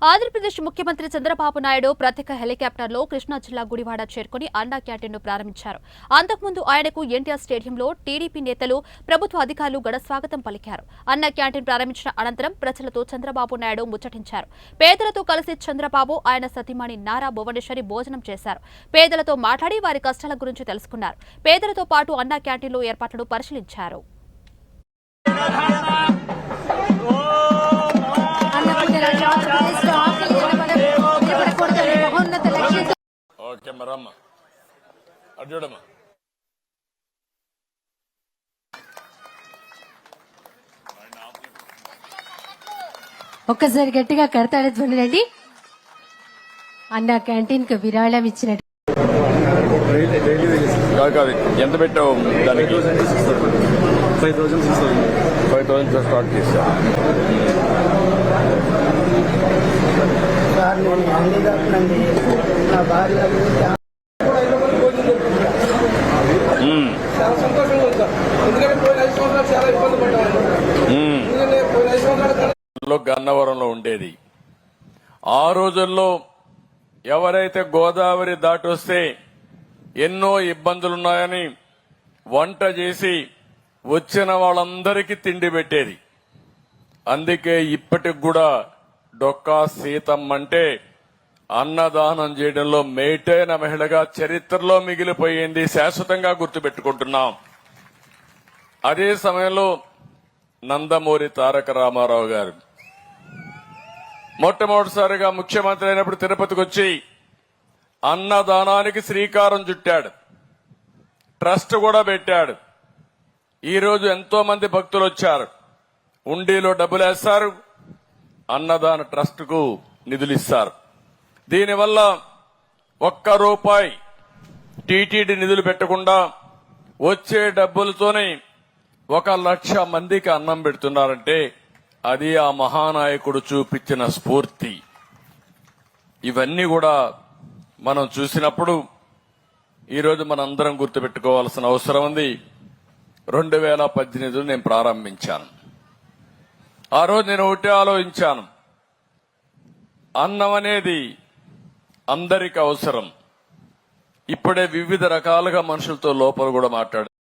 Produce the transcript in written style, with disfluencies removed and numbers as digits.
ఆంధ్రప్రదేశ్ ముఖ్యమంత్రి చంద్రబాబు నాయుడు ప్రత్యేక హెలికాప్టర్లో కృష్ణా జిల్లా గుడివాడ చేరుకుని అన్నా క్యాంటీన్ను ప్రారంభించారు. అంతకుముందు ఆయనకు ఎన్టీఆర్ స్టేడియంలో టీడీపీ నేతలు, ప్రభుత్వ అధికారులు ఘన స్వాగతం పలికారు. అన్నా క్యాంటీన్ ప్రారంభించిన అనంతరం ప్రజలతో చంద్రబాబు నాయుడు ముచ్చటించారు. పేదలతో కలిసి చంద్రబాబు, ఆయన సతీమణి నారా భువనేశ్వరి భోజనం చేశారు. పేదలతో మాట్లాడి వారి కష్టాల గురించి తెలుసుకున్నారు. పేదలతో పాటు అన్నా క్యాంటీన్లో ఏర్పాట్లను పరిశీలించారు. ఒక్కసారి గట్టిగా కడతాడే చూడండి. అన్న క్యాంటీన్ కు విరాళం ఇచ్చినట్టు ఎంత పెట్టావు దానికి? 5,000 స్టార్ట్ చేశా. గన్నవరంలో ఉండేది. ఆ రోజుల్లో ఎవరైతే గోదావరి దాటొస్తే ఎన్నో ఇబ్బందులున్నాయని వంట చేసి వచ్చిన వాళ్ళందరికీ తిండి పెట్టేది. అందుకే ఇప్పటికి కూడా డొక్కా సీతమ్మ అంటే అన్నదానం చేయడంలో మేటైన మహిళగా చరిత్రలో మిగిలిపోయింది, శాశ్వతంగా గుర్తుపెట్టుకుంటున్నాం. అదే సమయంలో నందమూరి తారక రామారావు గారు మొట్టమొదటిసారిగా ముఖ్యమంత్రి అయినప్పుడు తిరుపతికి వచ్చి అన్నదానానికి శ్రీకారం చుట్టాడు. ట్రస్ట్ కూడా పెట్టాడు. ఈరోజు ఎంతో మంది భక్తులు వచ్చారు. ఉండీలో డబ్బులు వేస్తారు, అన్నదాన ట్రస్ట్ కు నిధులు ఇస్తారు. దీనివల్ల ₹1 టీటీడీ నిధులు పెట్టకుండా వచ్చే డబ్బులతోనే 1,00,000 మందికి అన్నం పెడుతున్నారంటే అది ఆ మహానాయకుడు చూపించిన స్ఫూర్తి. ఇవన్నీ కూడా మనం చూసినప్పుడు ఈరోజు మనందరం గుర్తుపెట్టుకోవాల్సిన అవసరం ఉంది. 2018 నేను ప్రారంభించాను. ఆ రోజు నేను ఒకటే ఆలోచించాను, అన్నం అనేది అందరికి అవసరం. ఇప్పుడే వివిధ రకాలుగా మనుషులతో లోపల కూడా మాట్లాడారు.